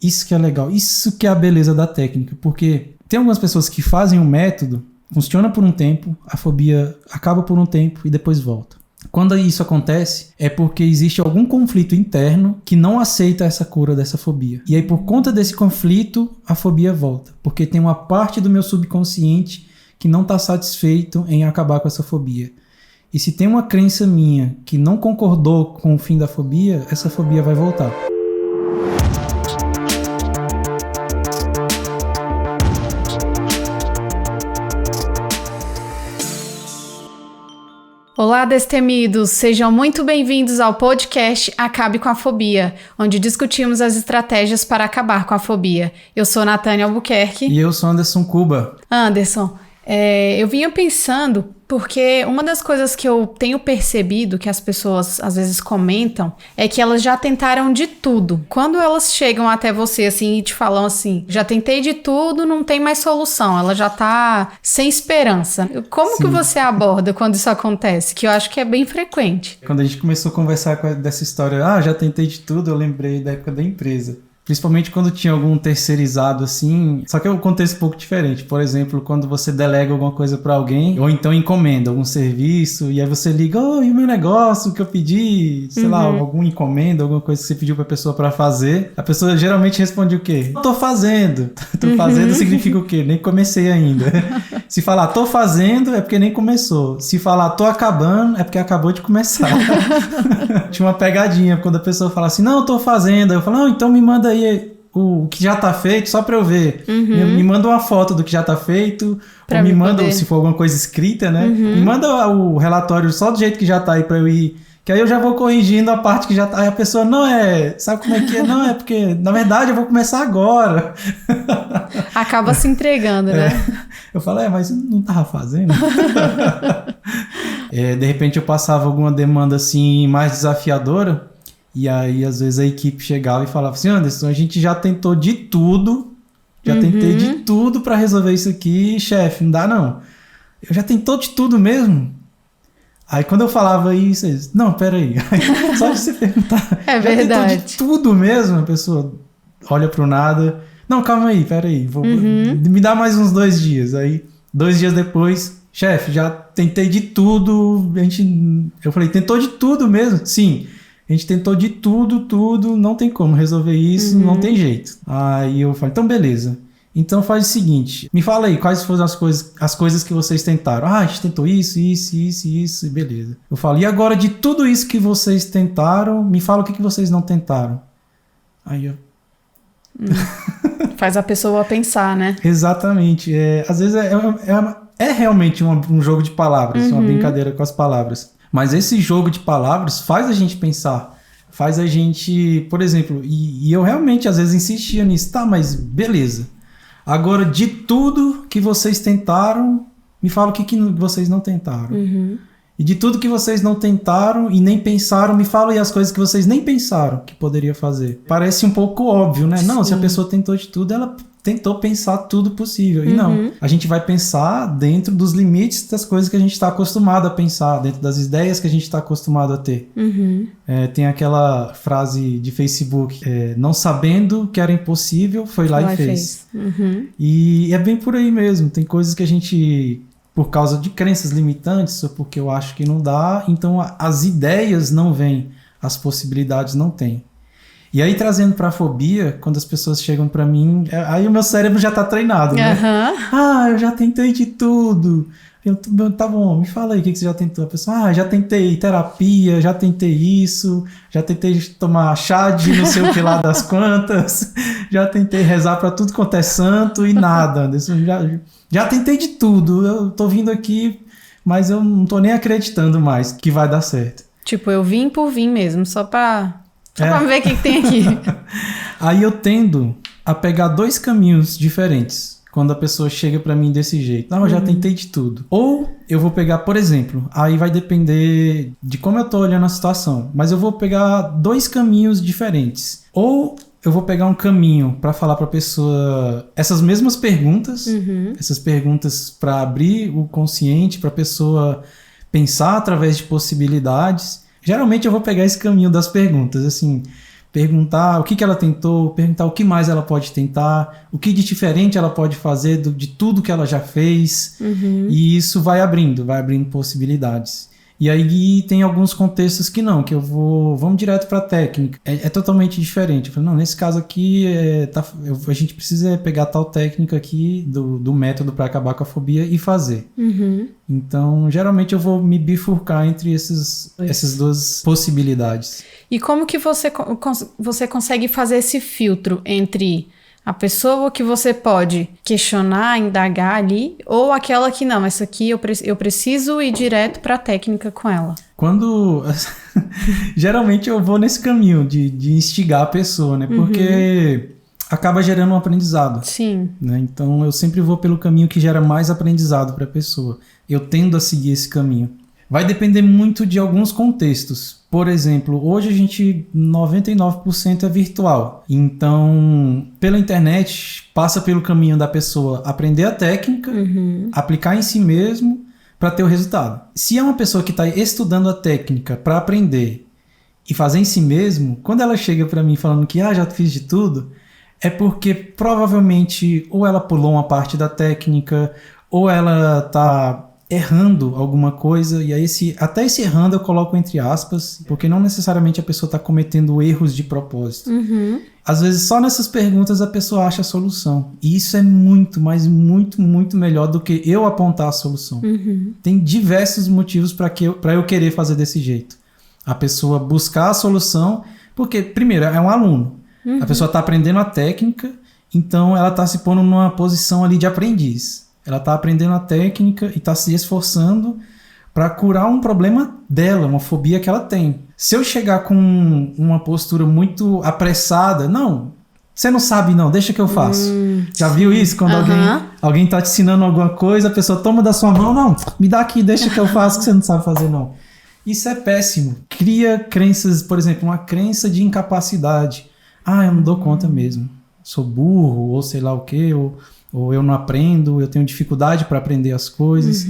Isso que é legal, isso que é a beleza da técnica, porque tem algumas pessoas que fazem um método, funciona por um tempo, a fobia acaba por um tempo e depois volta. Quando isso acontece, é porque existe algum conflito interno que não aceita essa cura dessa fobia. E aí, por conta desse conflito, a fobia volta. Porque tem uma parte do meu subconsciente que não está satisfeito em acabar com essa fobia. E se tem uma crença minha que não concordou com o fim da fobia, essa fobia vai voltar. Olá, destemidos! Sejam muito bem-vindos ao podcast Acabe com a Fobia, onde discutimos as estratégias para acabar com a fobia. Eu sou Natânia Albuquerque. E eu sou Anderson Cuba. Anderson, eu vinha pensando, porque uma das coisas que eu tenho percebido, que as pessoas às vezes comentam, é que elas já tentaram de tudo. Quando elas chegam até você assim e te falam assim, já tentei de tudo, não tem mais solução, ela já tá sem esperança. Como que você aborda quando isso acontece? Que eu acho que é bem frequente. Quando a gente começou a conversar dessa história, já tentei de tudo, eu lembrei da época da empresa. Principalmente quando tinha algum terceirizado assim, só que é um contexto um pouco diferente. Por exemplo, quando você delega alguma coisa para alguém, ou então encomenda algum serviço, e aí você liga, e o meu negócio que eu pedi, sei lá, alguma encomenda, alguma coisa que você pediu pra pessoa para fazer, a pessoa geralmente responde o quê? Tô fazendo. Tô fazendo significa o quê? Nem comecei ainda. Se falar tô fazendo, é porque nem começou. Se falar tô acabando, é porque acabou de começar. Tinha uma pegadinha, quando a pessoa fala assim, não, tô fazendo, aí eu falo, não, então me manda aí o que já tá feito, só pra eu ver. Me manda uma foto do que já tá feito, pra ou me manda, poder. Se for alguma coisa escrita, né? Me manda o relatório só do jeito que já tá aí pra eu ir, que aí eu já vou corrigindo a parte que já tá. Aí a pessoa, sabe como é que é? Não, é porque, na verdade, eu vou começar agora. Acaba se entregando, né? Eu falo, mas eu não tava fazendo. De repente eu passava alguma demanda assim mais desafiadora, e aí às vezes a equipe chegava e falava assim, Anderson, a gente já tentou de tudo, tentei de tudo pra resolver isso aqui, chefe, não dá não. Eu já tentou de tudo mesmo? Aí quando eu falava isso, eles, não, peraí, só de você perguntar, é já verdade. tentou de tudo mesmo? A pessoa olha pro nada, não, calma aí, peraí, me dá mais uns 2 dias. Aí 2 dias depois, chefe, já tentei de tudo, eu falei, tentou de tudo mesmo? Sim. A gente tentou de tudo, não tem como resolver isso, não tem jeito. Aí eu falei, então beleza. Então faz o seguinte, me fala aí, quais foram as coisas que vocês tentaram? A gente tentou isso, e beleza. Eu falo, e agora de tudo isso que vocês tentaram, me fala o que vocês não tentaram. Aí eu... Faz a pessoa pensar, né? Exatamente. Às vezes é realmente um jogo de palavras, uma brincadeira com as palavras. Mas esse jogo de palavras faz a gente pensar, faz a gente, por exemplo, e eu realmente às vezes insistia nisso, mas beleza. Agora, de tudo que vocês tentaram, me fala o que vocês não tentaram. E de tudo que vocês não tentaram e nem pensaram, me fala aí as coisas que vocês nem pensaram que poderia fazer. Parece um pouco óbvio, né? Sim. Não, se a pessoa tentou de tudo, ela tentou pensar tudo possível. E não, a gente vai pensar dentro dos limites das coisas que a gente está acostumado a pensar, dentro das ideias que a gente está acostumado a ter. Tem aquela frase de Facebook, não sabendo que era impossível, foi lá e fez. E é bem por aí mesmo, tem coisas que a gente... por causa de crenças limitantes, ou porque eu acho que não dá, então as ideias não vêm, as possibilidades não têm. E aí, trazendo para a fobia, quando as pessoas chegam para mim, aí o meu cérebro já tá treinado, né? Eu já tentei de tudo. Tá bom, me fala aí o que você já tentou. A pessoa, já tentei terapia, já tentei isso, já tentei tomar chá de não sei o que lá das quantas, já tentei rezar para tudo quanto é santo e nada. Já tentei de tudo, eu tô vindo aqui, mas eu não tô nem acreditando mais que vai dar certo. Tipo, eu vim por vir mesmo, só pra ver o que tem aqui. Aí eu tendo a pegar 2 caminhos diferentes quando a pessoa chega pra mim desse jeito. Não, eu já tentei de tudo. Ou eu vou pegar, por exemplo, aí vai depender de como eu tô olhando a situação, mas eu vou pegar 2 caminhos diferentes. Ou eu vou pegar um caminho para falar para a pessoa essas mesmas perguntas, essas perguntas para abrir o consciente, para a pessoa pensar através de possibilidades. Geralmente eu vou pegar esse caminho das perguntas, assim, perguntar o que ela tentou, perguntar o que mais ela pode tentar, o que de diferente ela pode fazer de tudo que ela já fez. E isso vai abrindo possibilidades. E aí tem alguns contextos que não, que vamos direto para a técnica. É totalmente diferente. Eu falo, não, nesse caso aqui, a gente precisa pegar tal técnica aqui do método para acabar com a fobia e fazer. Então, geralmente eu vou me bifurcar entre essas duas possibilidades. E como que você consegue fazer esse filtro entre a pessoa que você pode questionar, indagar ali, ou aquela que não, essa aqui eu preciso ir direto para a técnica com ela? Geralmente eu vou nesse caminho de instigar a pessoa, né? Porque acaba gerando um aprendizado. Sim. Né? Então eu sempre vou pelo caminho que gera mais aprendizado para a pessoa. Eu tendo a seguir esse caminho. Vai depender muito de alguns contextos. Por exemplo, hoje a gente 99% é virtual. Então, pela internet, passa pelo caminho da pessoa aprender a técnica, aplicar em si mesmo para ter o resultado. Se é uma pessoa que está estudando a técnica para aprender e fazer em si mesmo, quando ela chega para mim falando que já fiz de tudo, é porque provavelmente ou ela pulou uma parte da técnica ou ela está errando alguma coisa, e aí até esse errando eu coloco entre aspas, porque não necessariamente a pessoa está cometendo erros de propósito. Às vezes só nessas perguntas a pessoa acha a solução, e isso é muito, mas muito, muito melhor do que eu apontar a solução. Tem diversos motivos para eu querer fazer desse jeito. A pessoa buscar a solução, porque primeiro é um aluno, a pessoa está aprendendo a técnica, então ela está se pondo numa posição ali de aprendiz. Ela está aprendendo a técnica e está se esforçando para curar um problema dela, uma fobia que ela tem. Se eu chegar com uma postura muito apressada, não, você não sabe não, deixa que eu faço. Já viu isso? Quando alguém está te ensinando alguma coisa, a pessoa toma da sua mão, não, me dá aqui, deixa que eu faço, que você não sabe fazer não. Isso é péssimo. Cria crenças, por exemplo, uma crença de incapacidade. Eu não dou conta mesmo. Sou burro, ou sei lá o quê, ou eu não aprendo, eu tenho dificuldade para aprender as coisas.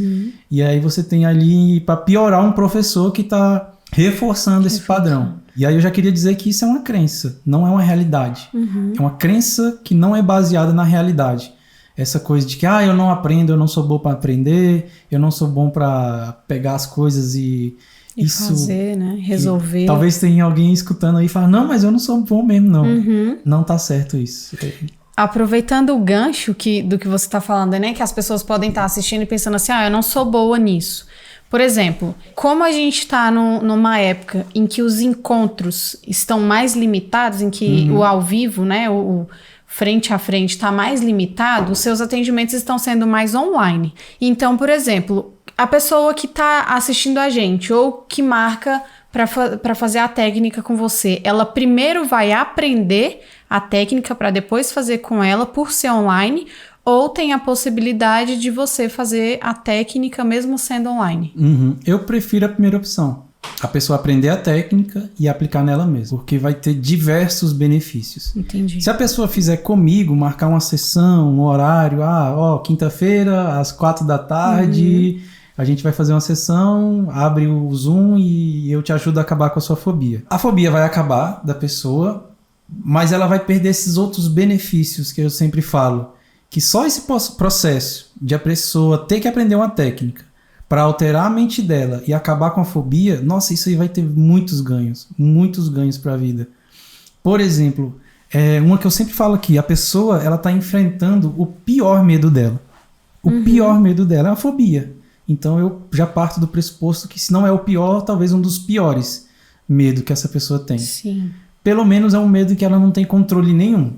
E aí você tem ali, para piorar, um professor que está reforçando esse padrão. E aí eu já queria dizer que isso é uma crença, não é uma realidade. É uma crença que não é baseada na realidade. Essa coisa de que eu não aprendo, eu não sou bom para aprender, eu não sou bom para pegar as coisas e isso, fazer, né? Resolver. Talvez tenha alguém escutando aí e fala, não, mas eu não sou bom mesmo, não. Não tá certo isso. Aproveitando o gancho do que você está falando, né? Que as pessoas podem estar assistindo e pensando assim, eu não sou boa nisso. Por exemplo, como a gente está numa época em que os encontros estão mais limitados, em que o ao vivo, né? O frente a frente está mais limitado, os seus atendimentos estão sendo mais online. Então, por exemplo, a pessoa que está assistindo a gente ou que marca para fazer a técnica com você, ela primeiro vai aprender a técnica para depois fazer com ela por ser online, ou tem a possibilidade de você fazer a técnica mesmo sendo online? Eu prefiro a primeira opção. A pessoa aprender a técnica e aplicar nela mesma, porque vai ter diversos benefícios. Entendi. Se a pessoa fizer comigo, marcar uma sessão, um horário, quinta-feira, às 4h, a gente vai fazer uma sessão, abre o Zoom e eu te ajudo a acabar com a sua fobia. A fobia vai acabar da pessoa, mas ela vai perder esses outros benefícios que eu sempre falo, que só esse processo de a pessoa ter que aprender uma técnica para alterar a mente dela e acabar com a fobia, nossa, isso aí vai ter muitos ganhos para a vida. Por exemplo, uma que eu sempre falo aqui, a pessoa ela está enfrentando o pior medo dela. O pior medo dela é a fobia. Então eu já parto do pressuposto que se não é o pior, talvez um dos piores medos que essa pessoa tem. Sim. Pelo menos é um medo que ela não tem controle nenhum.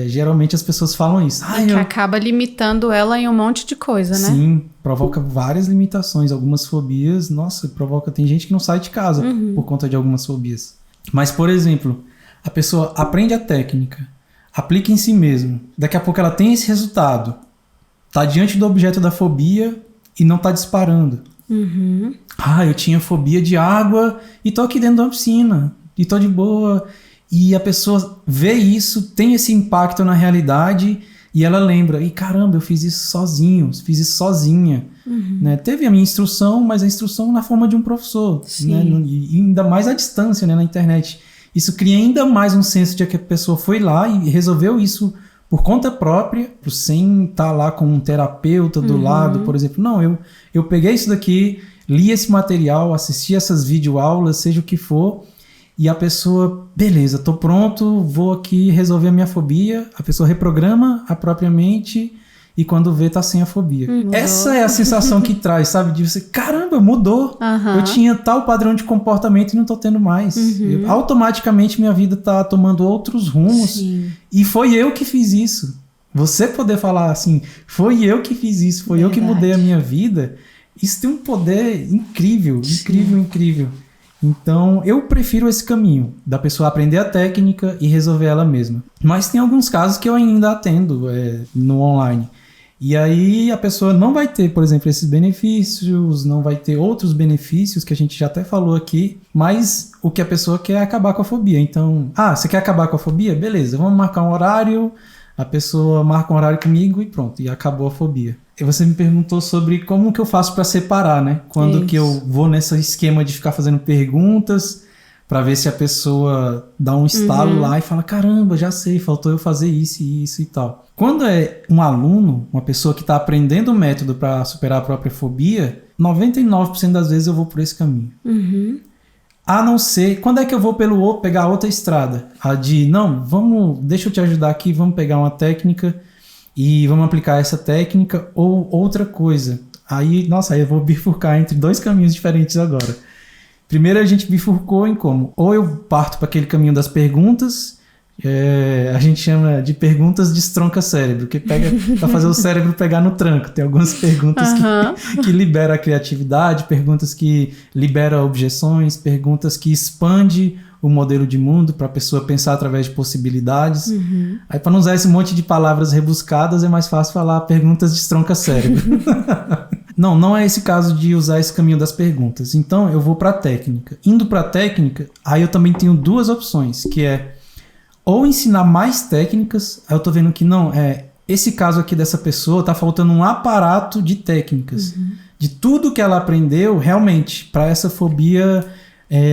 Geralmente as pessoas falam isso. Que acaba limitando ela em um monte de coisa, né? Sim, provoca várias limitações. Algumas fobias, tem gente que não sai de casa por conta de algumas fobias. Mas, por exemplo, a pessoa aprende a técnica, aplica em si mesmo. Daqui a pouco ela tem esse resultado. Tá diante do objeto da fobia e não tá disparando. Eu tinha fobia de água e tô aqui dentro da piscina. E tô de boa. E a pessoa vê isso, tem esse impacto na realidade e ela lembra, caramba, eu fiz isso sozinho, fiz isso sozinha. Né? Teve a minha instrução, mas a instrução na forma de um professor. Né? E ainda mais à distância, né? Na internet. isso cria ainda mais um senso de que a pessoa foi lá e resolveu isso por conta própria, sem estar lá com um terapeuta do lado, por exemplo. Não, eu peguei isso daqui, li esse material, assisti essas videoaulas, seja o que for, e a pessoa, beleza, tô pronto, vou aqui resolver a minha fobia. A pessoa reprograma a própria mente e quando vê, tá sem a fobia. Essa é a sensação que traz, sabe? De você, caramba, mudou. Eu tinha tal padrão de comportamento e não tô tendo mais. Automaticamente minha vida tá tomando outros rumos. Sim. E foi eu que fiz isso. Você poder falar assim, foi eu que fiz isso, foi eu que mudei a minha vida. Isso tem um poder incrível, incrível. Então, eu prefiro esse caminho, da pessoa aprender a técnica e resolver ela mesma. Mas tem alguns casos que eu ainda atendo no online. E aí a pessoa não vai ter, por exemplo, esses benefícios, não vai ter outros benefícios que a gente já até falou aqui, mas o que a pessoa quer é acabar com a fobia. Então, você quer acabar com a fobia? Beleza, vamos marcar um horário, a pessoa marca um horário comigo e pronto, e acabou a fobia. E você me perguntou sobre como que eu faço para separar, né? Quando que eu vou nesse esquema de ficar fazendo perguntas para ver se a pessoa dá um estalo lá e fala, caramba, já sei, faltou eu fazer isso e isso e tal. Quando é um aluno, uma pessoa que está aprendendo o método para superar a própria fobia, 99% das vezes eu vou por esse caminho. A não ser, quando é que eu vou pegar outra estrada? A de, não, deixa eu te ajudar aqui, vamos pegar uma técnica e vamos aplicar essa técnica ou outra coisa. Aí eu vou bifurcar entre dois caminhos diferentes agora. Primeiro a gente bifurcou em como? Ou eu parto para aquele caminho das perguntas, a gente chama de perguntas destronca cérebro, que pega para fazer o cérebro pegar no tranco. Tem algumas perguntas que liberam a criatividade, perguntas que liberam objeções, perguntas que expandem o modelo de mundo para a pessoa pensar através de possibilidades. Aí, para não usar esse monte de palavras rebuscadas, é mais fácil falar perguntas destronca cérebro. Não é esse caso de usar esse caminho das perguntas. Então, eu vou para a técnica. Indo para a técnica, aí eu também tenho duas opções, que é ou ensinar mais técnicas. Aí eu tô vendo que esse caso aqui dessa pessoa tá faltando um aparato de técnicas. De tudo que ela aprendeu, realmente, para essa fobia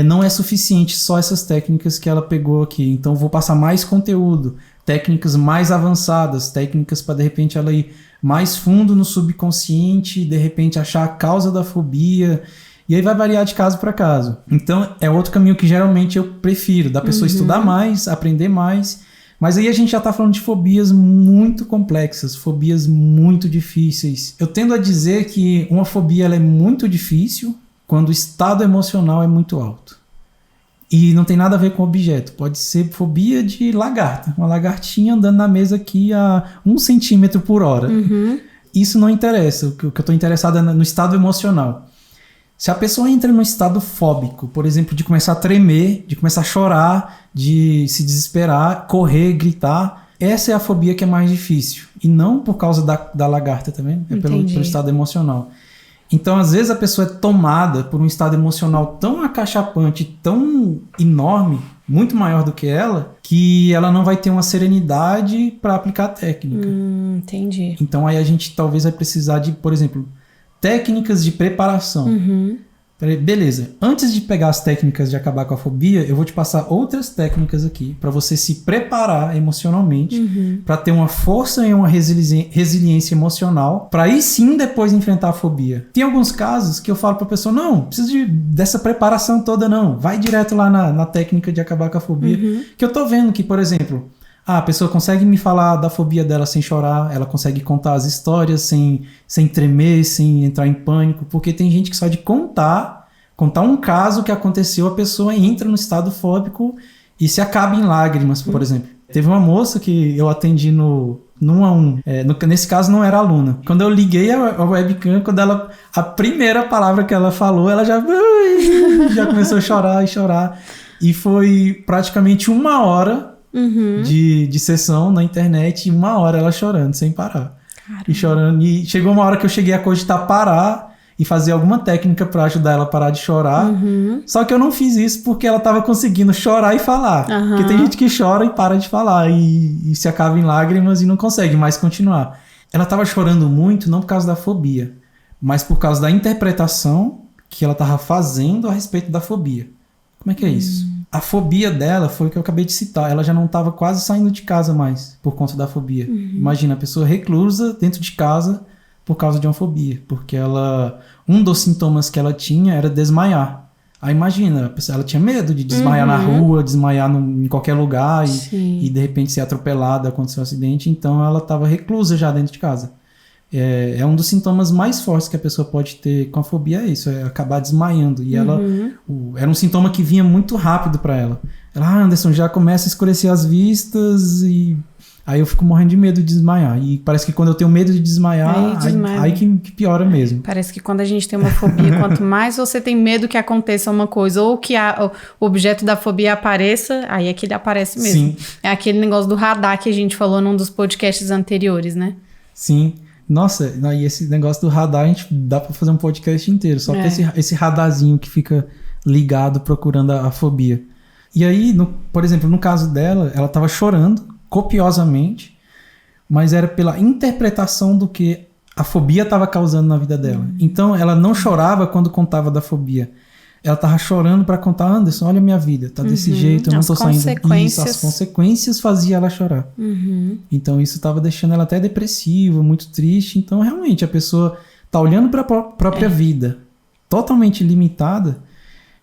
não é suficiente só essas técnicas que ela pegou aqui. Então, eu vou passar mais conteúdo, técnicas mais avançadas, técnicas para, de repente, ela ir mais fundo no subconsciente, de repente achar a causa da fobia, e aí vai variar de caso para caso. Então é outro caminho que geralmente eu prefiro, da pessoa estudar mais, aprender mais, mas aí a gente já está falando de fobias muito complexas, fobias muito difíceis. Eu tendo a dizer que uma fobia ela é muito difícil quando o estado emocional é muito alto. E não tem nada a ver com objeto. Pode ser fobia de lagarta. Uma lagartinha andando na mesa aqui a 1 centímetro por hora. Isso não interessa. O que eu estou interessado é no estado emocional. Se a pessoa entra num estado fóbico, por exemplo, de começar a tremer, de começar a chorar, de se desesperar, correr, gritar, essa é a fobia que é mais difícil. E não por causa da lagarta também. É pelo estado emocional. Então, às vezes, a pessoa é tomada por um estado emocional tão acachapante, tão enorme, muito maior do que ela, que ela não vai ter uma serenidade para aplicar a técnica. Entendi. Então, aí a gente talvez vai precisar de, por exemplo, técnicas de preparação. Beleza, antes de pegar as técnicas de acabar com a fobia, eu vou te passar outras técnicas aqui para você se preparar emocionalmente, para ter uma força e uma resiliência emocional, para aí sim depois enfrentar a fobia. Tem alguns casos que eu falo para a pessoa, não precisa dessa preparação toda não, vai direto lá na técnica de acabar com a fobia, que eu tô vendo que, por exemplo, a pessoa consegue me falar da fobia dela sem chorar, ela consegue contar as histórias sem tremer, sem entrar em pânico, porque tem gente que só de contar um caso que aconteceu, a pessoa entra no estado fóbico e se acaba em lágrimas, por exemplo. Teve uma moça que eu atendi no 1 a 1, nesse caso não era aluna. Quando eu liguei a webcam, a primeira palavra que ela falou, ela já começou a chorar e chorar. E foi praticamente 1 hora de sessão na internet, e 1 hora ela chorando, sem parar. Caramba. E chorando. E chegou uma hora que eu cheguei a cogitar parar e fazer alguma técnica para ajudar ela a parar de chorar. Só que eu não fiz isso porque ela estava conseguindo chorar e falar. Porque tem gente que chora e para de falar e se acaba em lágrimas e não consegue mais continuar. Ela estava chorando muito, não por causa da fobia, mas por causa da interpretação que ela estava fazendo a respeito da fobia. Como é que é isso? A fobia dela foi o que eu acabei de citar. Ela já não estava quase saindo de casa mais por conta da fobia. Imagina, a pessoa reclusa dentro de casa por causa de uma fobia. Porque um dos sintomas que ela tinha era desmaiar. Aí imagina, ela tinha medo de desmaiar na rua, desmaiar em qualquer lugar e de repente ser atropelada, acontecer um acidente. Então ela estava reclusa já dentro de casa. É um dos sintomas mais fortes que a pessoa pode ter com a fobia, é isso, é acabar desmaiando. E ela, era um sintoma que vinha muito rápido para ela. Ela, Anderson, já começa a escurecer as vistas e aí eu fico morrendo de medo de desmaiar. E parece que quando eu tenho medo de desmaiar, aí que piora mesmo. Parece que quando a gente tem uma fobia, quanto mais você tem medo que aconteça uma coisa ou que o objeto da fobia apareça, aí é que ele aparece mesmo. Sim. É aquele negócio do radar que a gente falou num dos podcasts anteriores, né? Sim. Nossa, e esse negócio do radar, a gente dá pra fazer um podcast inteiro, só pra esse radarzinho que fica ligado procurando a fobia. E aí, por exemplo, no caso dela, ela tava chorando copiosamente, mas era pela interpretação do que a fobia tava causando na vida dela. Então, ela não chorava quando contava da fobia. Ela tava chorando pra contar, Anderson, olha a minha vida, tá desse jeito, eu não tô saindo. Isso, as consequências faziam ela chorar. Então isso tava deixando ela até depressiva, muito triste. Então realmente a pessoa tá olhando pra própria vida, totalmente limitada,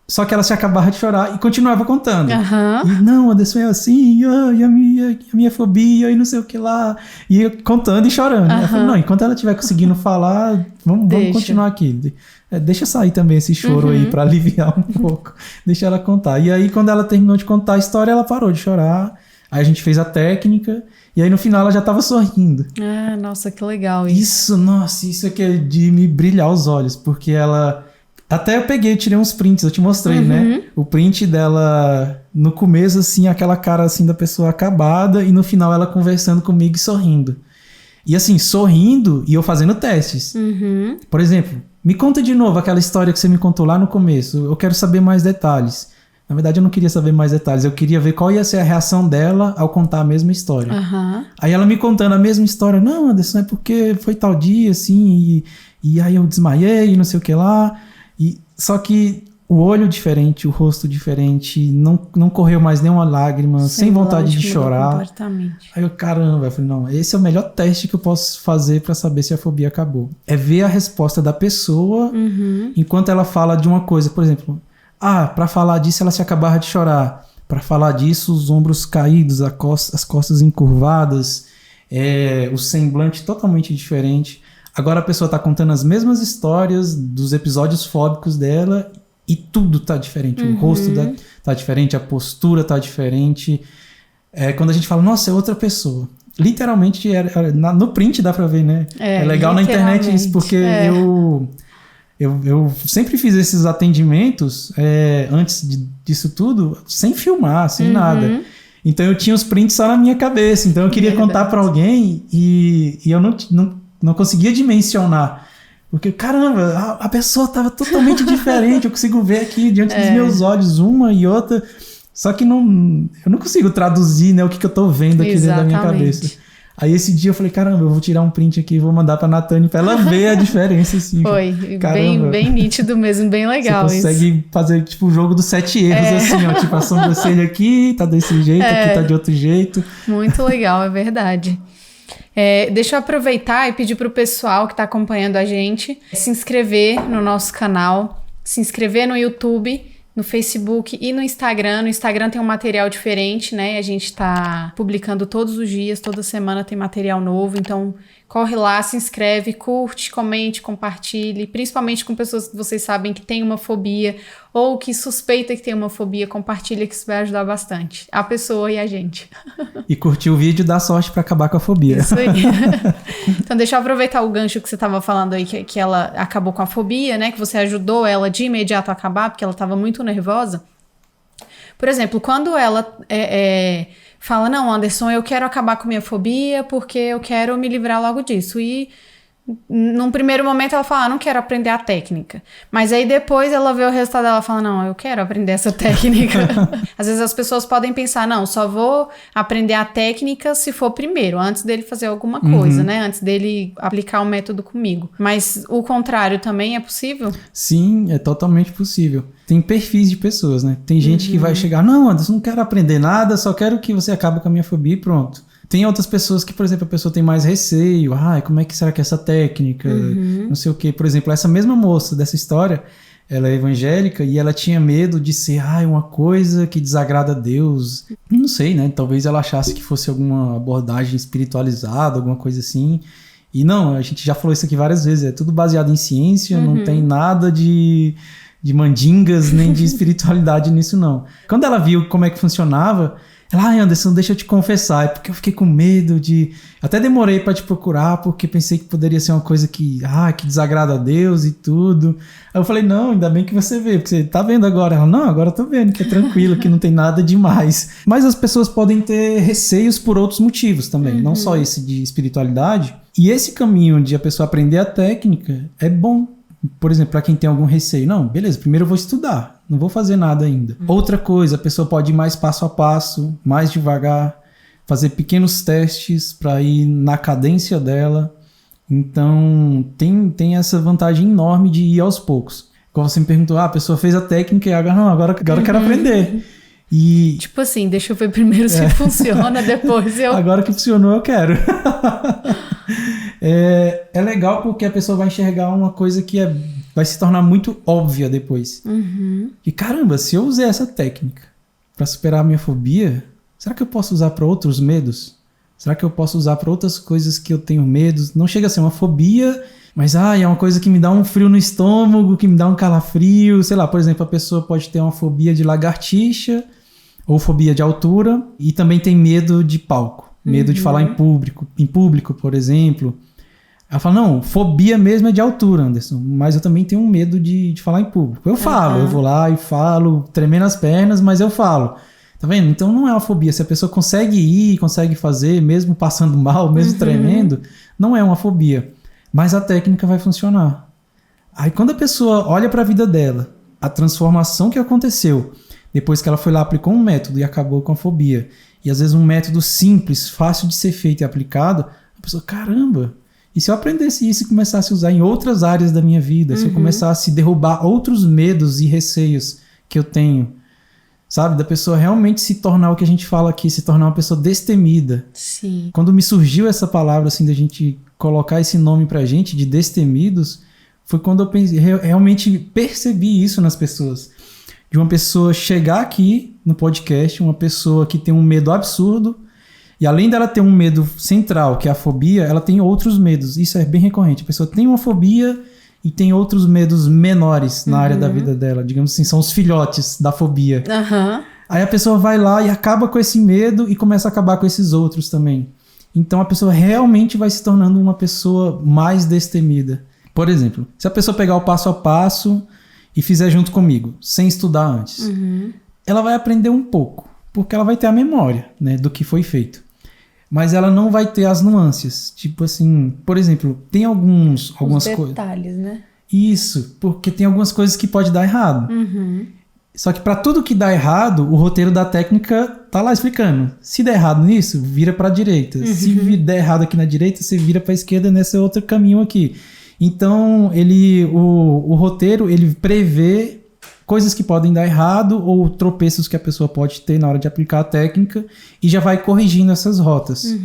só que ela se acabava de chorar e continuava contando. E não, Anderson é assim, e a minha fobia, e não sei o que lá. E eu contando e chorando. Ela falou, não, enquanto ela estiver conseguindo falar, vamos continuar aqui. Deixa sair também esse choro aí pra aliviar um pouco. Deixa ela contar. E aí, quando ela terminou de contar a história, ela parou de chorar. Aí a gente fez a técnica. E aí, no final, ela já tava sorrindo. Ah, nossa, que legal isso. Isso aqui é de me brilhar os olhos. Porque ela... Até eu tirei uns prints, eu te mostrei, né? O print dela, no começo, assim, aquela cara, assim, da pessoa acabada. E no final, ela conversando comigo e sorrindo. E assim, sorrindo e eu fazendo testes. Por exemplo... Me conta de novo aquela história que você me contou lá no começo. Eu quero saber mais detalhes. Na verdade, eu não queria saber mais detalhes. Eu queria ver qual ia ser a reação dela ao contar a mesma história. Aí ela me contando a mesma história. Não, Anderson, é porque foi tal dia, assim, e aí eu desmaiei, e não sei o que lá. Só que o olho diferente, o rosto diferente, não correu mais nenhuma lágrima, sem vontade de chorar. Completamente. Aí eu, caramba, eu falei, não, esse é o melhor teste que eu posso fazer pra saber se a fobia acabou. É ver a resposta da pessoa enquanto ela fala de uma coisa. Por exemplo, pra falar disso ela se acabava de chorar. Pra falar disso, os ombros caídos, as costas encurvadas, o semblante totalmente diferente. Agora a pessoa tá contando as mesmas histórias dos episódios fóbicos dela e tudo tá diferente. O rosto tá diferente, a postura tá diferente. Quando a gente fala, nossa, é outra pessoa. Literalmente, no print dá pra ver, né? É legal na internet isso, porque eu sempre fiz esses atendimentos antes disso tudo, sem filmar, sem nada. Então eu tinha os prints só na minha cabeça. Então eu queria contar pra alguém e eu não conseguia dimensionar. Porque, caramba, a pessoa tava totalmente diferente. Eu consigo ver aqui diante dos meus olhos uma e outra. Só que eu não consigo traduzir, né, o que eu tô vendo aqui dentro da minha cabeça. Aí esse dia eu falei, caramba, eu vou tirar um print aqui e vou mandar pra Natane pra ela ver a diferença, assim. Foi, bem nítido mesmo, bem legal isso. Você consegue fazer, tipo, o jogo dos 7 erros, assim, ó. Tipo, a sobrancelha aqui tá desse jeito, aqui tá de outro jeito. Muito legal, é verdade. Deixa eu aproveitar e pedir pro pessoal que tá acompanhando a gente se inscrever no nosso canal, se inscrever no YouTube, no Facebook e no Instagram. No Instagram tem um material diferente, né? A gente tá publicando todos os dias, toda semana tem material novo, então corre lá, se inscreve, curte, comente, compartilhe, principalmente com pessoas que vocês sabem que tem uma fobia ou que suspeita que tem uma fobia, compartilha que isso vai ajudar bastante, a pessoa e a gente. E curtir o vídeo dá sorte pra acabar com a fobia. Isso aí. Então deixa eu aproveitar o gancho que você tava falando aí, que ela acabou com a fobia, né? Que você ajudou ela de imediato a acabar, porque ela tava muito nervosa. Por exemplo, quando ela fala, não, Anderson, eu quero acabar com minha fobia porque eu quero me livrar logo disso. E num primeiro momento ela fala, não quero aprender a técnica. Mas aí depois ela vê o resultado dela e fala, não, eu quero aprender essa técnica. Às vezes as pessoas podem pensar, não, só vou aprender a técnica se for primeiro, antes dele fazer alguma coisa, né? Antes dele aplicar o método comigo. Mas o contrário também é possível? Sim, é totalmente possível. Tem perfis de pessoas, né? Tem gente que vai chegar, não, Anderson, não quero aprender nada, só quero que você acabe com a minha fobia e pronto. Tem outras pessoas que, por exemplo, a pessoa tem mais receio. Como é que será que é essa técnica? Não sei o quê. Por exemplo, essa mesma moça dessa história, ela é evangélica e ela tinha medo de ser uma coisa que desagrada a Deus. Não sei, né? Talvez ela achasse que fosse alguma abordagem espiritualizada, alguma coisa assim. E não, a gente já falou isso aqui várias vezes. É tudo baseado em ciência, não tem nada de mandingas nem de espiritualidade nisso, não. Quando ela viu como é que funcionava... Ela, Anderson, deixa eu te confessar, é porque eu fiquei com medo de... Até demorei pra te procurar, porque pensei que poderia ser uma coisa que desagrada a Deus e tudo. Aí eu falei, não, ainda bem que você vê, porque você tá vendo agora. Ela, não, agora eu tô vendo, que é tranquilo, que não tem nada demais. Mas as pessoas podem ter receios por outros motivos também, não só esse de espiritualidade. E esse caminho de a pessoa aprender a técnica é bom. Por exemplo, para quem tem algum receio. Não, beleza, primeiro eu vou estudar, não vou fazer nada ainda. Outra coisa, a pessoa pode ir mais passo a passo, mais devagar, fazer pequenos testes para ir na cadência dela. Então, tem essa vantagem enorme de ir aos poucos. Como você me perguntou, a pessoa fez a técnica e agora eu quero aprender. E... Tipo assim, deixa eu ver primeiro se funciona, depois eu... Agora que funcionou, eu quero. É legal porque a pessoa vai enxergar uma coisa que vai se tornar muito óbvia depois. E caramba, se eu usei essa técnica para superar a minha fobia, será que eu posso usar para outros medos? Será que eu posso usar para outras coisas que eu tenho medos? Não chega a ser uma fobia, mas é uma coisa que me dá um frio no estômago, que me dá um calafrio. Sei lá, por exemplo, a pessoa pode ter uma fobia de lagartixa ou fobia de altura e também tem medo de palco. Medo de falar em público, por exemplo. Ela fala, não, fobia mesmo é de altura, Anderson, mas eu também tenho um medo de falar em público. Eu falo, eu vou lá e falo, tremendo as pernas, mas eu falo. Tá vendo? Então não é uma fobia. Se a pessoa consegue ir, consegue fazer, mesmo passando mal, mesmo tremendo, não é uma fobia. Mas a técnica vai funcionar. Aí quando a pessoa olha para a vida dela, a transformação que aconteceu, depois que ela foi lá, aplicou um método e acabou com a fobia, e às vezes um método simples, fácil de ser feito e aplicado, a pessoa, caramba, e se eu aprendesse isso e começasse a usar em outras áreas da minha vida, se eu começasse a derrubar outros medos e receios que eu tenho, sabe? Da pessoa realmente se tornar o que a gente fala aqui, se tornar uma pessoa destemida. Sim. Quando me surgiu essa palavra, assim, da gente colocar esse nome pra gente, de destemidos, foi quando eu realmente percebi isso nas pessoas. De uma pessoa chegar aqui no podcast, uma pessoa que tem um medo absurdo, e além dela ter um medo central, que é a fobia, ela tem outros medos. Isso é bem recorrente. A pessoa tem uma fobia e tem outros medos menores na área da vida dela. Digamos assim, são os filhotes da fobia. Aí a pessoa vai lá e acaba com esse medo e começa a acabar com esses outros também. Então a pessoa realmente vai se tornando uma pessoa mais destemida. Por exemplo, se a pessoa pegar o passo a passo e fizer junto comigo, sem estudar antes, ela vai aprender um pouco, porque ela vai ter a memória, né, do que foi feito. Mas ela não vai ter as nuances. Tipo assim, por exemplo, tem algumas coisas... detalhes, né? Isso, porque tem algumas coisas que pode dar errado. Só que para tudo que dá errado, o roteiro da técnica tá lá explicando. Se der errado nisso, vira para a direita. Se der errado aqui na direita, você vira para a esquerda nesse outro caminho aqui. Então, o roteiro, ele prevê coisas que podem dar errado ou tropeços que a pessoa pode ter na hora de aplicar a técnica e já vai corrigindo essas rotas.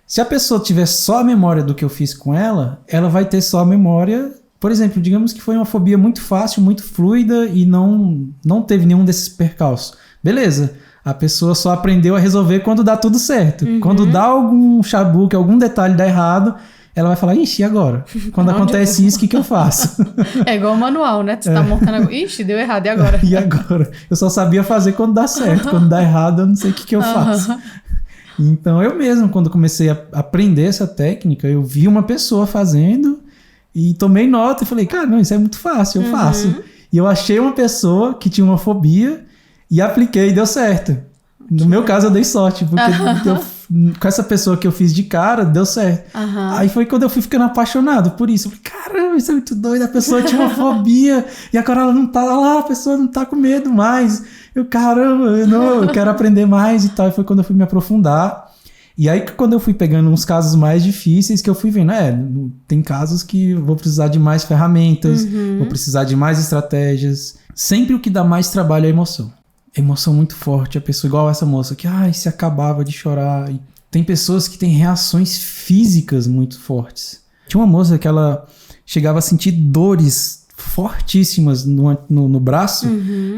Se a pessoa tiver só a memória do que eu fiz com ela, ela vai ter só a memória... Por exemplo, digamos que foi uma fobia muito fácil, muito fluida e não teve nenhum desses percalços. Beleza, a pessoa só aprendeu a resolver quando dá tudo certo. Quando dá algum chabu, que algum detalhe dá errado... Ela vai falar, ixi, e agora? Quando acontece isso, o que eu faço? É igual o manual, né? Você tá montando... Ixi, deu errado, e agora? E agora? Eu só sabia fazer quando dá certo. Quando dá errado, eu não sei o que eu faço. Então, eu mesmo, quando comecei a aprender essa técnica, eu vi uma pessoa fazendo e tomei nota e falei, cara, não, isso é muito fácil, eu faço. E eu achei uma pessoa que tinha uma fobia e apliquei e deu certo. No meu caso, eu dei sorte, porque com essa pessoa que eu fiz de cara, deu certo. Aí foi quando eu fui ficando apaixonado por isso. Eu falei, caramba, isso é muito doido. A pessoa tinha uma fobia e agora ela não tá lá, a pessoa não tá com medo mais. Caramba, eu quero aprender mais e tal. E foi quando eu fui me aprofundar. E aí, quando eu fui pegando uns casos mais difíceis, que eu fui vendo, tem casos que eu vou precisar de mais ferramentas, vou precisar de mais estratégias. Sempre o que dá mais trabalho é a emoção. Emoção muito forte. A pessoa, igual essa moça, que se acabava de chorar. E tem pessoas que têm reações físicas muito fortes. Tinha uma moça que ela chegava a sentir dores fortíssimas no braço.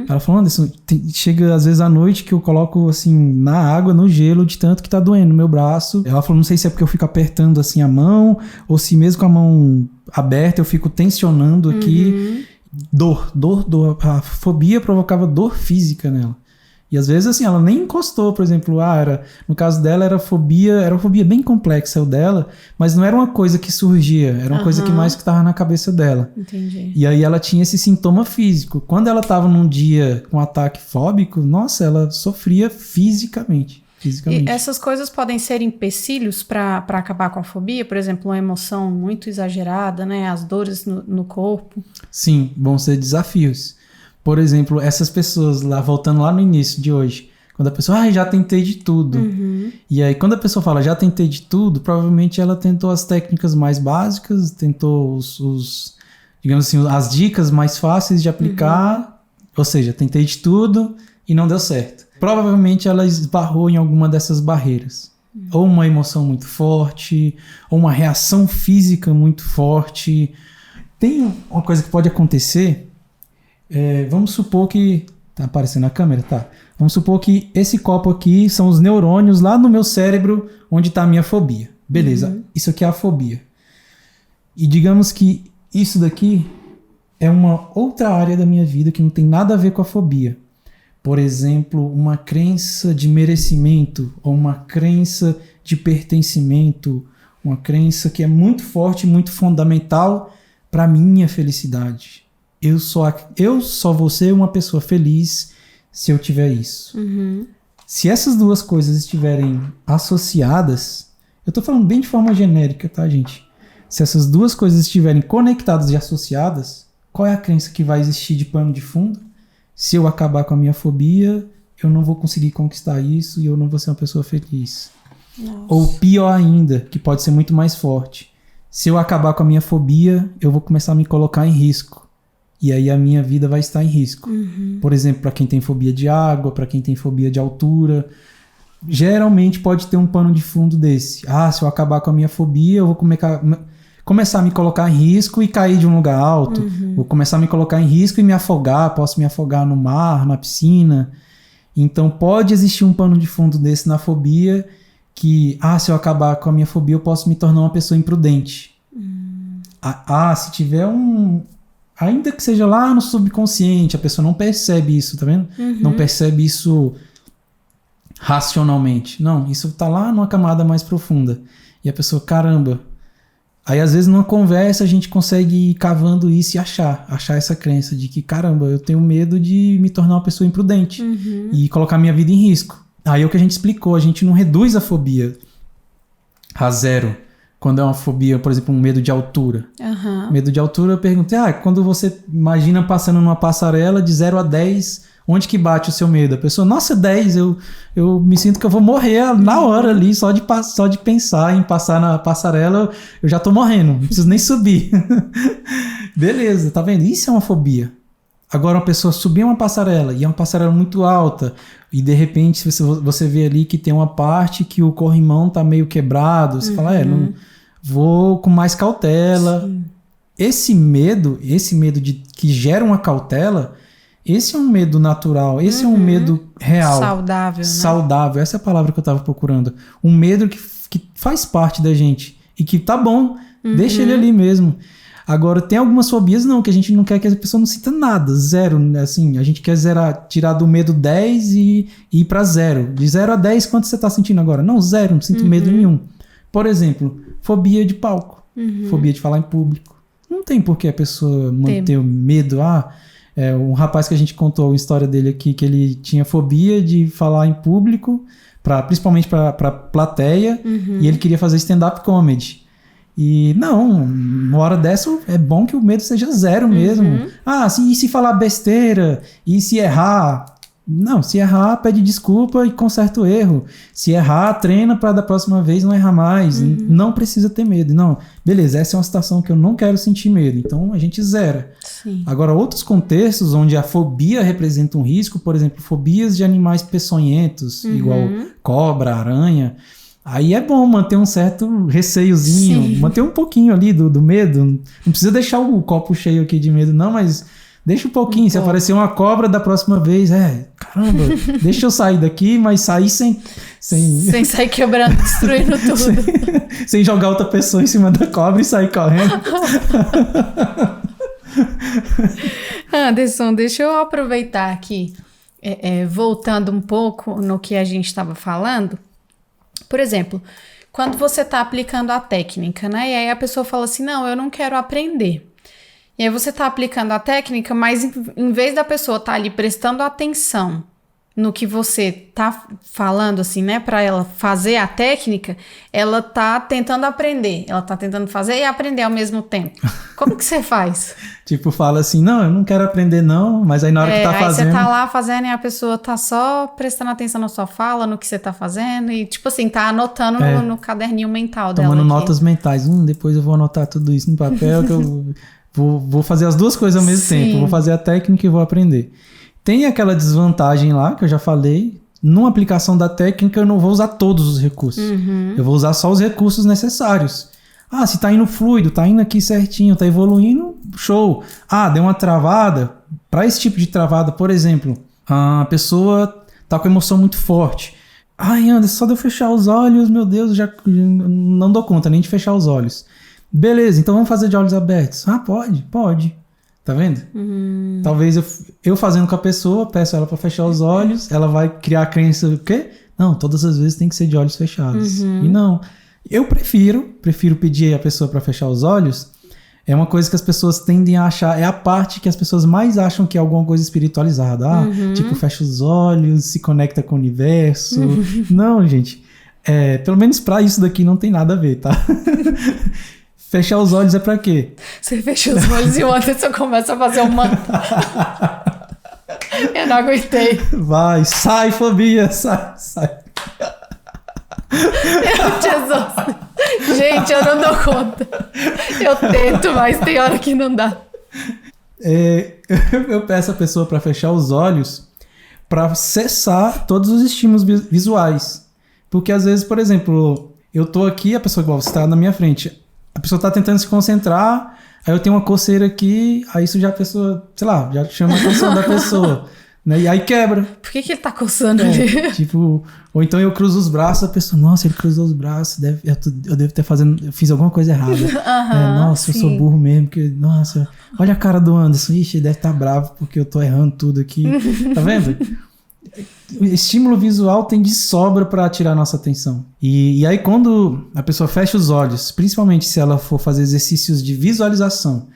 Ela falou, Anderson, chega às vezes à noite que eu coloco assim na água, no gelo, de tanto que tá doendo no meu braço. Ela falou, não sei se é porque eu fico apertando assim a mão, ou se mesmo com a mão aberta eu fico tensionando aqui. Dor. A fobia provocava dor física nela. E às vezes assim, ela nem encostou, por exemplo, no caso dela era uma fobia bem complexa o dela, mas não era uma coisa que surgia, era uma coisa que mais que estava na cabeça dela. Entendi. E aí ela tinha esse sintoma físico. Quando ela estava num dia com um ataque fóbico, nossa, ela sofria fisicamente. E essas coisas podem ser empecilhos para acabar com a fobia? Por exemplo, uma emoção muito exagerada, né? As dores no corpo. Sim, vão ser desafios. Por exemplo, essas pessoas lá, voltando lá no início de hoje, quando a pessoa, já tentei de tudo. E aí, quando a pessoa fala, já tentei de tudo, provavelmente ela tentou as técnicas mais básicas, tentou digamos assim, as dicas mais fáceis de aplicar, ou seja, tentei de tudo e não deu certo. Provavelmente ela esbarrou em alguma dessas barreiras. Ou uma emoção muito forte, ou uma reação física muito forte. Tem uma coisa que pode acontecer. Vamos supor que... Tá aparecendo na câmera? Tá. Vamos supor que esse copo aqui são os neurônios lá no meu cérebro onde está a minha fobia. Beleza, isso aqui é a fobia. E digamos que isso daqui é uma outra área da minha vida que não tem nada a ver com a fobia. Por exemplo, uma crença de merecimento ou uma crença de pertencimento, uma crença que é muito forte, muito fundamental para a minha felicidade. Eu só vou ser uma pessoa feliz se eu tiver isso. Se essas duas coisas estiverem associadas, eu tô falando bem de forma genérica, tá, gente? Se essas duas coisas estiverem conectadas e associadas, qual é a crença que vai existir de pano de fundo? Se eu acabar com a minha fobia, eu não vou conseguir conquistar isso e eu não vou ser uma pessoa feliz. Nossa. Ou pior ainda, que pode ser muito mais forte. Se eu acabar com a minha fobia, eu vou começar a me colocar em risco. E aí a minha vida vai estar em risco. Por exemplo, para quem tem fobia de água, para quem tem fobia de altura, geralmente pode ter um pano de fundo desse. Se eu acabar com a minha fobia, eu vou começar a me colocar em risco e cair de um lugar alto. Vou começar a me colocar em risco e me afogar. Posso me afogar no mar, na piscina. Então pode existir um pano de fundo desse na fobia que, se eu acabar com a minha fobia, eu posso me tornar uma pessoa imprudente. Se tiver ainda que seja lá no subconsciente, a pessoa não percebe isso, tá vendo? Não percebe isso racionalmente. Não, isso tá lá numa camada mais profunda. E a pessoa, caramba. Aí às vezes numa conversa a gente consegue ir cavando isso e achar essa crença de que, caramba, eu tenho medo de me tornar uma pessoa imprudente e colocar minha vida em risco. Aí é o que a gente explicou, a gente não reduz a fobia a zero. Quando é uma fobia, por exemplo, um medo de altura. Medo de altura, eu perguntei, quando você imagina passando numa passarela de 0 a 10, onde que bate o seu medo? A pessoa, nossa, 10, eu me sinto que eu vou morrer na hora ali, só de pensar em passar na passarela, eu já tô morrendo, não preciso nem subir. Beleza, tá vendo? Isso é uma fobia. Agora uma pessoa subir uma passarela, e é uma passarela muito alta, e de repente você vê ali que tem uma parte que o corrimão tá meio quebrado, você fala, não, vou com mais cautela. Sim. Esse medo que gera uma cautela, esse é um medo natural, esse é um medo real. Saudável, né? Saudável, essa é a palavra que eu tava procurando. Um medo que faz parte da gente, e que tá bom, deixa ele ali mesmo. Agora, tem algumas fobias não, que a gente não quer que a pessoa não sinta nada, zero, assim, a gente quer tirar do medo 10 e ir para 0. De 0 a 10, quanto você tá sentindo agora? Não, 0, não sinto medo nenhum. Por exemplo, fobia de palco, fobia de falar em público. Não tem por que a pessoa manter o medo. Um rapaz que a gente contou a história dele aqui, que ele tinha fobia de falar em público, principalmente pra plateia, e ele queria fazer stand-up comedy. E não, uma hora dessa é bom que o medo seja zero mesmo. E se falar besteira? E se errar? Não, se errar, pede desculpa e conserta o erro. Se errar, treina para da próxima vez não errar mais. Não precisa ter medo. Não, beleza, essa é uma situação que eu não quero sentir medo. Então a gente zera. Sim. Agora, outros contextos onde a fobia representa um risco, por exemplo, fobias de animais peçonhentos, igual cobra, aranha. Aí é bom manter um certo receiozinho, manter um pouquinho ali do medo. Não precisa deixar o copo cheio aqui de medo, não, mas deixa um pouquinho. Se aparecer uma cobra da próxima vez, caramba, deixa eu sair daqui, mas sair sem sair quebrando, destruindo tudo. sem jogar outra pessoa em cima da cobra e sair correndo. Anderson, deixa eu aproveitar aqui, voltando um pouco no que a gente estava falando. Por exemplo, quando você está aplicando a técnica, né? E aí a pessoa fala assim, não, eu não quero aprender. E aí você está aplicando a técnica, mas em vez da pessoa estar ali prestando atenção no que você tá falando, assim, né? Para ela fazer a técnica, ela tá tentando aprender. Ela tá tentando fazer e aprender ao mesmo tempo. Como que você faz? Tipo, fala assim, não, eu não quero aprender não, mas aí na hora que tá fazendo... Aí você tá lá fazendo e a pessoa tá só prestando atenção na sua fala, no que você tá fazendo e, tipo assim, tá anotando no caderninho mental dela. Tomando notas mentais. Depois eu vou anotar tudo isso no papel que eu vou fazer as duas coisas ao mesmo tempo. Eu vou fazer a técnica e vou aprender. Tem aquela desvantagem lá, que eu já falei, numa aplicação da técnica eu não vou usar todos os recursos. Eu vou usar só os recursos necessários. Se tá indo fluido, tá indo aqui certinho, tá evoluindo, show. Deu uma travada. Para esse tipo de travada, por exemplo, a pessoa tá com emoção muito forte. Anderson, só de eu fechar os olhos, meu Deus, já não dou conta nem de fechar os olhos. Beleza, então vamos fazer de olhos abertos. Pode. Tá vendo? Talvez eu fazendo com a pessoa, peço ela para fechar os olhos, ela vai criar a crença, o quê? Não, todas as vezes tem que ser de olhos fechados. E não. Eu prefiro pedir a pessoa para fechar os olhos. É uma coisa que as pessoas tendem a achar, é a parte que as pessoas mais acham que é alguma coisa espiritualizada. Tipo, fecha os olhos, se conecta com o universo. Não, gente. Pelo menos para isso daqui não tem nada a ver, tá? Fechar os olhos é pra quê? Você fecha os olhos e o Anderson começa a fazer um mantra. Eu não aguentei. Vai, sai, fobia, sai. Meu Jesus. Gente, eu não dou conta. Eu tento, mas tem hora que não dá. Eu peço a pessoa pra fechar os olhos pra cessar todos os estímulos visuais. Porque às vezes, por exemplo, eu tô aqui, a pessoa igual você tá na minha frente. A pessoa tá tentando se concentrar, aí eu tenho uma coceira aqui, aí isso já a pessoa, sei lá, já chama a atenção da pessoa, né? E aí quebra. Por que ele tá coçando ali? Tipo, ou então eu cruzo os braços, a pessoa, nossa, ele cruzou os braços, eu devo ter eu fiz alguma coisa errada. Nossa, sim. Eu sou burro mesmo, porque, nossa, olha a cara do Anderson, ixi, ele deve estar bravo porque eu tô errando tudo aqui. Tá vendo? O estímulo visual tem de sobra para tirar nossa atenção. E aí quando a pessoa fecha os olhos, principalmente se ela for fazer exercícios de visualização,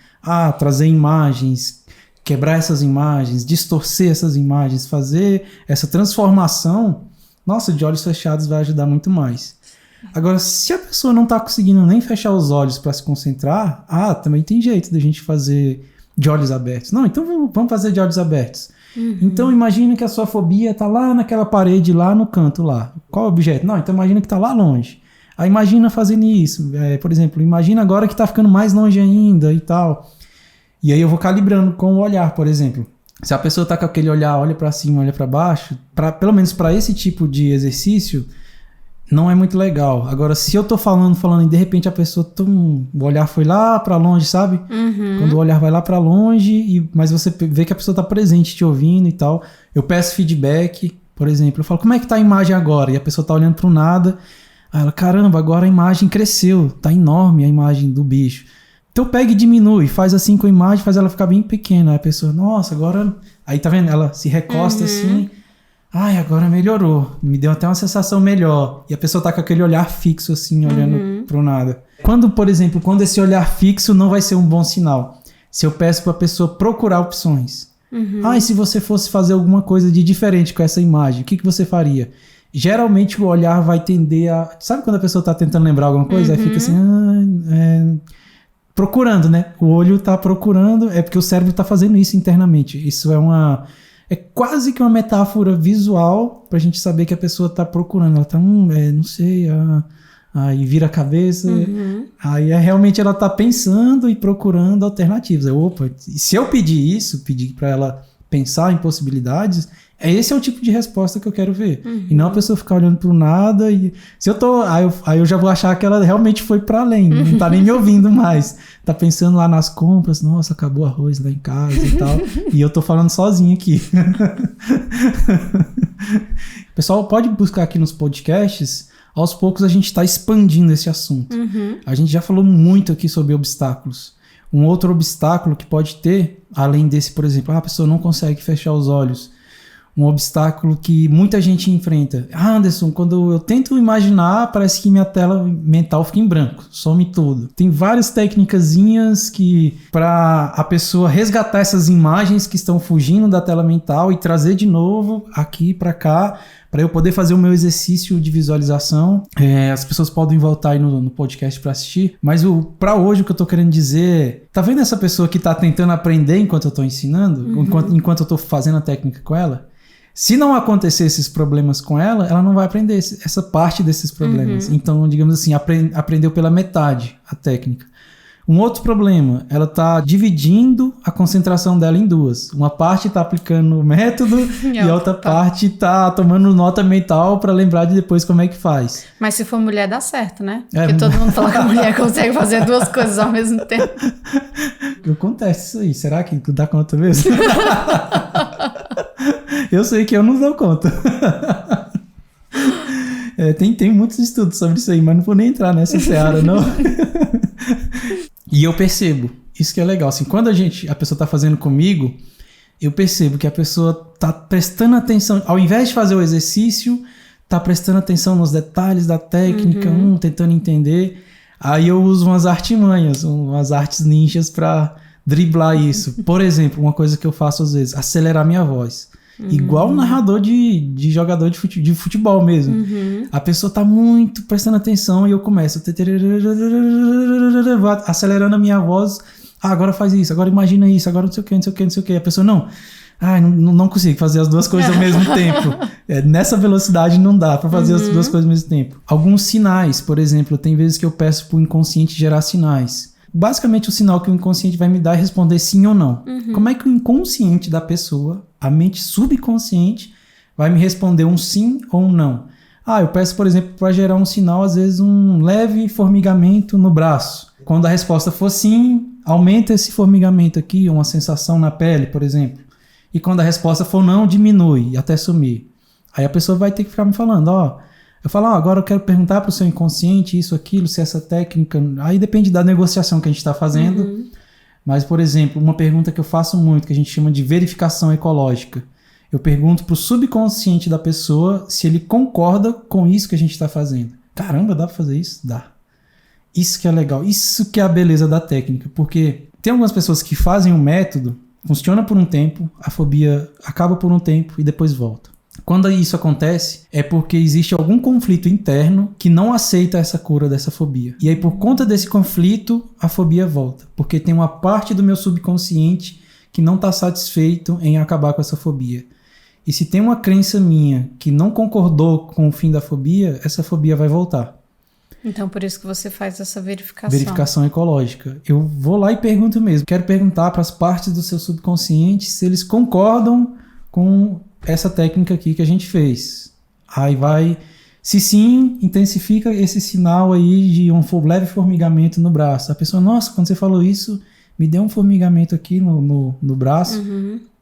trazer imagens, quebrar essas imagens, distorcer essas imagens, fazer essa transformação, nossa, de olhos fechados vai ajudar muito mais. Agora, se a pessoa não está conseguindo nem fechar os olhos para se concentrar, também tem jeito da gente fazer de olhos abertos. Não, então vamos fazer de olhos abertos. Então imagina que a sua fobia tá lá naquela parede, lá no canto lá. Qual é o objeto? Não, então imagina que tá lá longe. Aí imagina fazendo isso. Por exemplo, imagina agora que tá ficando mais longe ainda e tal. E aí eu vou calibrando com o olhar, por exemplo. Se a pessoa tá com aquele olhar, olha para cima, olha para baixo, pelo menos para esse tipo de exercício, não é muito legal. Agora, se eu tô falando e de repente a pessoa, o olhar foi lá pra longe, sabe? Quando o olhar vai lá pra longe, mas você vê que a pessoa tá presente te ouvindo e tal. Eu peço feedback, por exemplo. Eu falo, como é que tá a imagem agora? E a pessoa tá olhando pro nada. Aí ela, caramba, agora a imagem cresceu. Tá enorme a imagem do bicho. Então pega e diminui, faz assim com a imagem, faz ela ficar bem pequena. Aí a pessoa, nossa, agora... Aí tá vendo? Ela se recosta assim... agora melhorou. Me deu até uma sensação melhor. E a pessoa tá com aquele olhar fixo, assim, olhando pro nada. Por exemplo, quando esse olhar fixo não vai ser um bom sinal. Se eu peço pra pessoa procurar opções. E se você fosse fazer alguma coisa de diferente com essa imagem, o que você faria? geralmente o olhar vai tender a... Sabe quando a pessoa tá tentando lembrar alguma coisa? Aí fica assim... procurando, né? O olho tá procurando, é porque o cérebro tá fazendo isso internamente. Isso é quase que uma metáfora visual pra gente saber que a pessoa tá procurando. Ela tá, não sei... Aí vira a cabeça, aí realmente ela tá pensando e procurando alternativas. Opa, se eu pedir para ela pensar em possibilidades, esse é o tipo de resposta que eu quero ver. E não a pessoa ficar olhando pro nada e... Se eu tô... Aí eu já vou achar que ela realmente foi para além, não tá nem me ouvindo mais. Tá pensando lá nas compras, nossa, acabou o arroz lá em casa e tal. E eu tô falando sozinho aqui. Pessoal, pode buscar aqui nos podcasts... Aos poucos a gente está expandindo esse assunto. A gente já falou muito aqui sobre obstáculos. Um outro obstáculo que pode ter, além desse, por exemplo, a pessoa não consegue fechar os olhos. Um obstáculo que muita gente enfrenta. Anderson, quando eu tento imaginar, parece que minha tela mental fica em branco, some tudo. Tem várias técnicazinhas que, para a pessoa resgatar essas imagens que estão fugindo da tela mental e trazer de novo aqui para cá, para eu poder fazer o meu exercício de visualização. As pessoas podem voltar aí no podcast para assistir, mas para hoje o que eu tô querendo dizer, tá vendo essa pessoa que tá tentando aprender enquanto eu tô ensinando, enquanto eu tô fazendo a técnica com ela? Se não acontecer esses problemas com ela, ela não vai aprender essa parte desses problemas. Então, digamos assim, aprendeu pela metade a técnica. Um outro problema, ela está dividindo a concentração dela em duas. Uma parte está aplicando o método e a outra parte está tomando nota mental para lembrar de depois como é que faz. Mas se for mulher, dá certo, né? Porque todo mundo fala que a mulher consegue fazer duas coisas ao mesmo tempo. Acontece isso aí. Será que dá conta mesmo? Eu sei que eu não dou conta. Tem muitos estudos sobre isso aí, mas não vou nem entrar nessa seara, não. E eu percebo, isso que é legal, assim, quando a pessoa tá fazendo comigo, eu percebo que a pessoa tá prestando atenção, ao invés de fazer o exercício, tá prestando atenção nos detalhes da técnica, tentando entender. Aí eu uso umas artimanhas, umas artes ninjas pra driblar isso. Por exemplo, uma coisa que eu faço às vezes, acelerar minha voz. Igual um narrador de jogador de futebol mesmo. A pessoa tá muito prestando atenção e eu começo acelerando a minha voz. Agora faz isso, agora imagina isso, agora não sei o que, não sei o que, não sei o que. A pessoa não consigo fazer as duas coisas ao mesmo tempo. Nessa velocidade não dá pra fazer as duas coisas ao mesmo tempo. Alguns sinais, por exemplo, tem vezes que eu peço pro inconsciente gerar sinais. Basicamente o sinal que o inconsciente vai me dar é responder sim ou não. Como é que o inconsciente da pessoa, a mente subconsciente, vai me responder um sim ou um não? Eu peço, por exemplo, para gerar um sinal, às vezes um leve formigamento no braço. Quando a resposta for sim, aumenta esse formigamento aqui, uma sensação na pele, por exemplo. E quando a resposta for não, diminui até sumir. Aí a pessoa vai ter que ficar me falando, eu falo, agora eu quero perguntar para o seu inconsciente isso, aquilo, se essa técnica... Aí depende da negociação que a gente está fazendo. Mas, por exemplo, uma pergunta que eu faço muito, que a gente chama de verificação ecológica. Eu pergunto para o subconsciente da pessoa se ele concorda com isso que a gente está fazendo. Caramba, dá para fazer isso? Dá. Isso que é legal. Isso que é a beleza da técnica. Porque tem algumas pessoas que fazem um método, funciona por um tempo, a fobia acaba por um tempo e depois volta. Quando isso acontece, é porque existe algum conflito interno que não aceita essa cura dessa fobia. E aí, por conta desse conflito, a fobia volta. Porque tem uma parte do meu subconsciente que não está satisfeito em acabar com essa fobia. E se tem uma crença minha que não concordou com o fim da fobia, essa fobia vai voltar. Então, por isso que você faz essa verificação. Verificação ecológica. Eu vou lá e pergunto mesmo. Quero perguntar para as partes do seu subconsciente se eles concordam com essa técnica aqui que a gente fez. Aí vai... Se sim, intensifica esse sinal aí de um leve formigamento no braço. A pessoa, nossa, quando você falou isso, me deu um formigamento aqui no braço.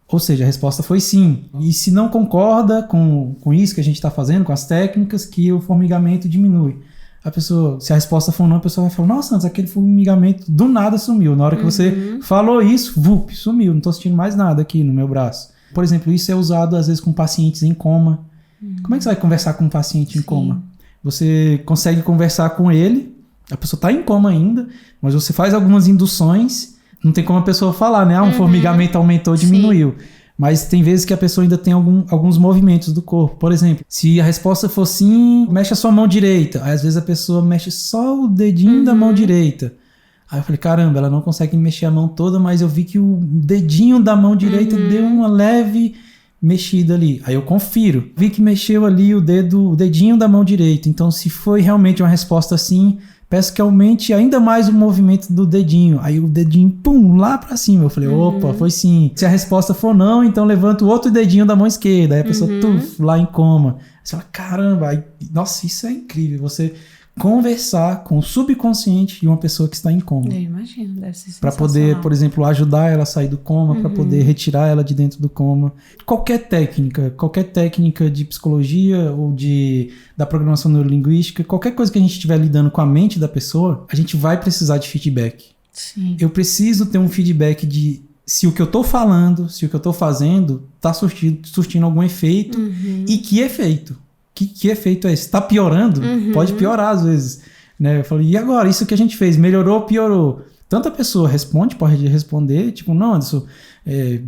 Ou seja, a resposta foi sim. E se não concorda com isso que a gente está fazendo, com as técnicas, que o formigamento diminui. A pessoa, se a resposta for não, a pessoa vai falar, nossa, antes aquele formigamento do nada sumiu. Na hora que você falou isso, sumiu. Não estou sentindo mais nada aqui no meu braço. Por exemplo, isso é usado às vezes com pacientes em coma. Como é que você vai conversar com um paciente em coma? Você consegue conversar com ele, a pessoa está em coma ainda, mas você faz algumas induções, não tem como a pessoa falar, né? Um formigamento aumentou, diminuiu. Mas tem vezes que a pessoa ainda tem alguns movimentos do corpo. Por exemplo, se a resposta for sim, mexe a sua mão direita. Aí às vezes a pessoa mexe só o dedinho da mão direita. Aí eu falei, caramba, ela não consegue mexer a mão toda, mas eu vi que o dedinho da mão direita deu uma leve mexida ali. Aí eu confiro. Vi que mexeu ali o dedinho da mão direita. Então, se foi realmente uma resposta sim, peço que aumente ainda mais o movimento do dedinho. Aí o dedinho, pum, lá pra cima. Eu falei, opa, foi sim. Se a resposta for não, então levanta o outro dedinho da mão esquerda. Aí a pessoa, lá em coma. Aí você fala, caramba, aí, nossa, isso é incrível. Você conversar com o subconsciente de uma pessoa que está em coma. Eu imagino, deve ser sensacional. Para poder, por exemplo, ajudar ela a sair do coma, para poder retirar ela de dentro do coma. Qualquer técnica de psicologia ou da programação neurolinguística, qualquer coisa que a gente estiver lidando com a mente da pessoa, a gente vai precisar de feedback. Sim. Eu preciso ter um feedback de se o que eu estou falando, se o que eu estou fazendo está surtindo algum efeito e que efeito. Que efeito é esse? Tá piorando? Pode piorar às vezes. Né? Eu falei, e agora? Isso que a gente fez, melhorou ou piorou? Tanta pessoa pode responder, tipo, não, Anderson,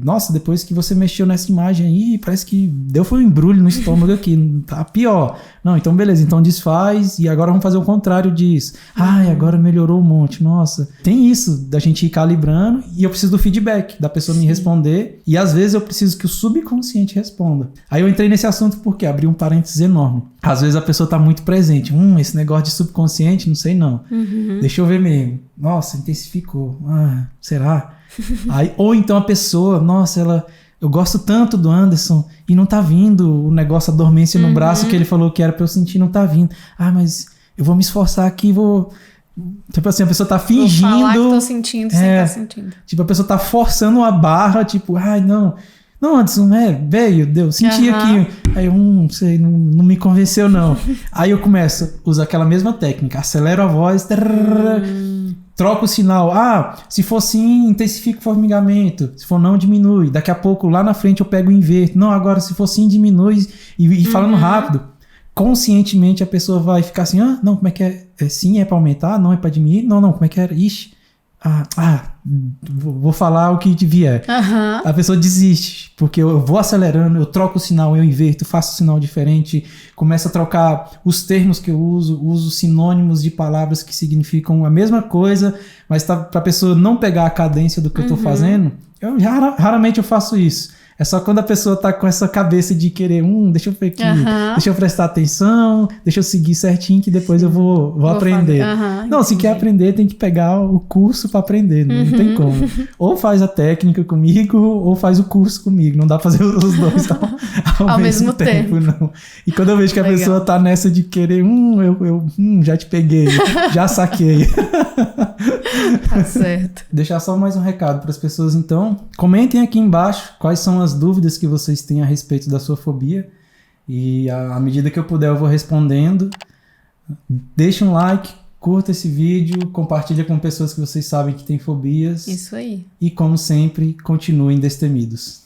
nossa, depois que você mexeu nessa imagem aí, parece que foi um embrulho no estômago aqui, tá pior. Não, então beleza, então desfaz e agora vamos fazer o contrário disso. Ai, agora melhorou um monte, nossa. Tem isso, da gente ir calibrando e eu preciso do feedback, da pessoa me responder e às vezes eu preciso que o subconsciente responda. Aí eu entrei nesse assunto porque abri um parênteses enorme. Às vezes a pessoa tá muito presente. Esse negócio de subconsciente, não sei não. Deixa eu ver mesmo. Nossa, intensificou. Será? Aí, ou então a pessoa, nossa, eu gosto tanto do Anderson e não tá vindo o negócio, a dormência no braço que ele falou que era pra eu sentir, não tá vindo. Mas eu vou me esforçar aqui, tipo assim, a pessoa tá fingindo... Vou falar que tô sentindo sem tá sentindo. Tipo, a pessoa tá forçando uma barra, tipo, não... Não, Anderson, velho, senti aqui. Aí eu, não sei, não me convenceu, não. Aí eu começo a usar aquela mesma técnica, acelero a voz, troco o sinal. Se for sim, intensifica o formigamento. Se for não, diminui. Daqui a pouco, lá na frente, eu pego e inverto. Não, agora, se for sim, diminui. E falando rápido, conscientemente a pessoa vai ficar assim, não, como é que é? Sim, é pra aumentar? Não, é pra diminuir? Não, como é que era? Ixi. Vou falar o que vier. A pessoa desiste, porque eu vou acelerando, eu troco o sinal, eu inverto, faço sinal diferente, começo a trocar os termos que eu uso sinônimos de palavras que significam a mesma coisa, mas para a pessoa não pegar a cadência do que eu estou fazendo, raramente eu faço isso. É só quando a pessoa tá com essa cabeça de querer, deixa eu ver aqui, deixa eu prestar atenção, deixa eu seguir certinho que depois eu vou aprender. Não, se quer aprender, tem que pegar o curso para aprender, não tem como. Ou faz a técnica comigo, ou faz o curso comigo. Não dá pra fazer os dois ao mesmo tempo, não. E quando eu vejo que a pessoa tá nessa de querer, já te peguei, já saquei. Tá certo. Deixar só mais um recado para as pessoas, então. Comentem aqui embaixo quais são as dúvidas que vocês têm a respeito da sua fobia. E à medida que eu puder, eu vou respondendo. Deixa um like, curta esse vídeo, compartilha com pessoas que vocês sabem que têm fobias. Isso aí. E como sempre, continuem destemidos.